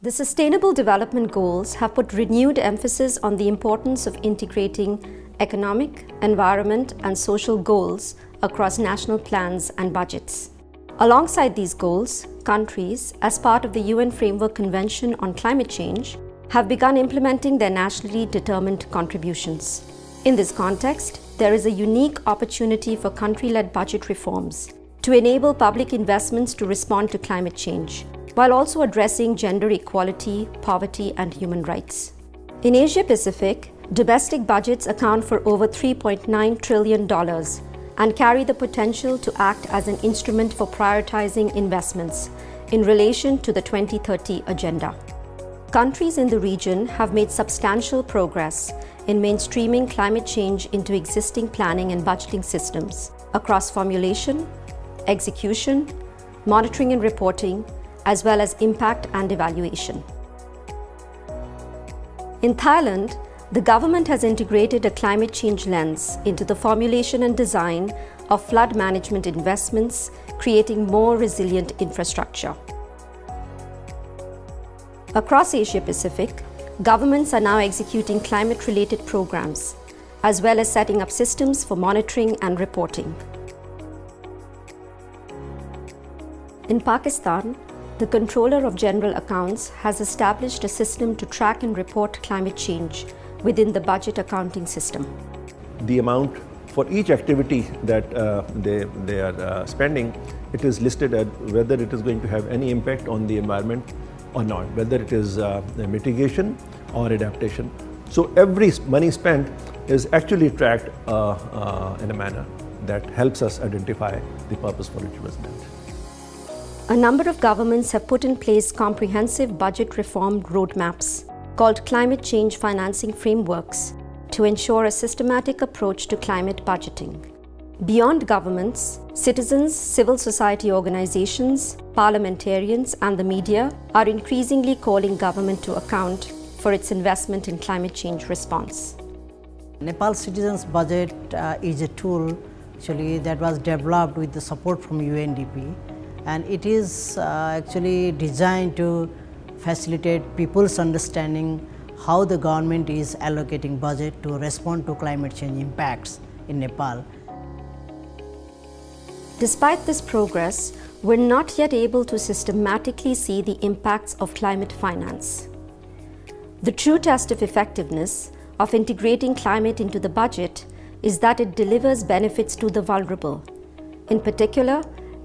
The Sustainable Development Goals have put renewed emphasis on the importance of integrating economic, environment, and social goals across national plans and budgets. Alongside these goals, countries, as part of the UN Framework Convention on Climate Change, have begun implementing their nationally determined contributions. In this context, there is a unique opportunity for country-led budget reforms to enable public investments to respond to climate change, while also addressing gender equality, poverty, and human rights. In Asia-Pacific, domestic budgets account for over $3.9 trillion and carry the potential to act as an instrument for prioritizing investments in relation to the 2030 Agenda. Countries in the region have made substantial progress in mainstreaming climate change into existing planning and budgeting systems across formulation, execution, monitoring and reporting, as well as impact and evaluation. In Thailand, the government has integrated a climate change lens into the formulation and design of flood management investments, creating more resilient infrastructure. Across Asia-Pacific, governments are now executing climate-related programs, as well as setting up systems for monitoring and reporting. In Pakistan, the Controller of General Accounts has established a system to track and report climate change within the budget accounting system. The amount for each activity that they are spending, it is listed at whether it is going to have any impact on the environment or not, whether it is mitigation or adaptation. So every money spent is actually tracked in a manner that helps us identify the purpose for which it was meant. A number of governments have put in place comprehensive budget reform roadmaps called climate change financing frameworks to ensure a systematic approach to climate budgeting. Beyond governments, citizens, civil society organizations, parliamentarians, and the media are increasingly calling government to account for its investment in climate change response. Nepal Citizens Budget is a tool actually that was developed with the support from UNDP, and it is actually designed to facilitate people's understanding how the government is allocating budget to respond to climate change impacts in Nepal. Despite this progress, we're not yet able to systematically see the impacts of climate finance. The true test of effectiveness of integrating climate into the budget is that it delivers benefits to the vulnerable. In particular,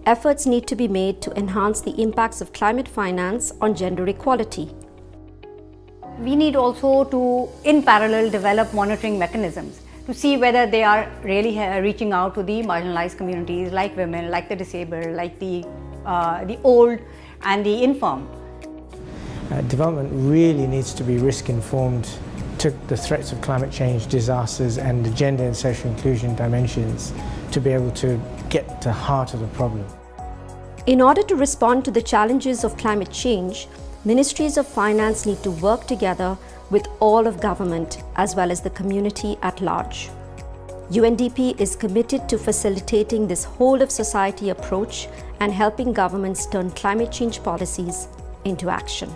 efforts need to be made to enhance the impacts of climate finance on gender equality. We need also to, in parallel, develop monitoring mechanisms to see whether they are really reaching out to the marginalized communities like women, like the disabled, like the old and the infirm. Development really needs to be risk-informed to the threats of climate change, disasters, and the gender and social inclusion dimensions to be able to get to the heart of the problem. In order to respond to the challenges of climate change, ministries of finance need to work together with all of government as well as the community at large. UNDP is committed to facilitating this whole-of-society approach and helping governments turn climate change policies into action.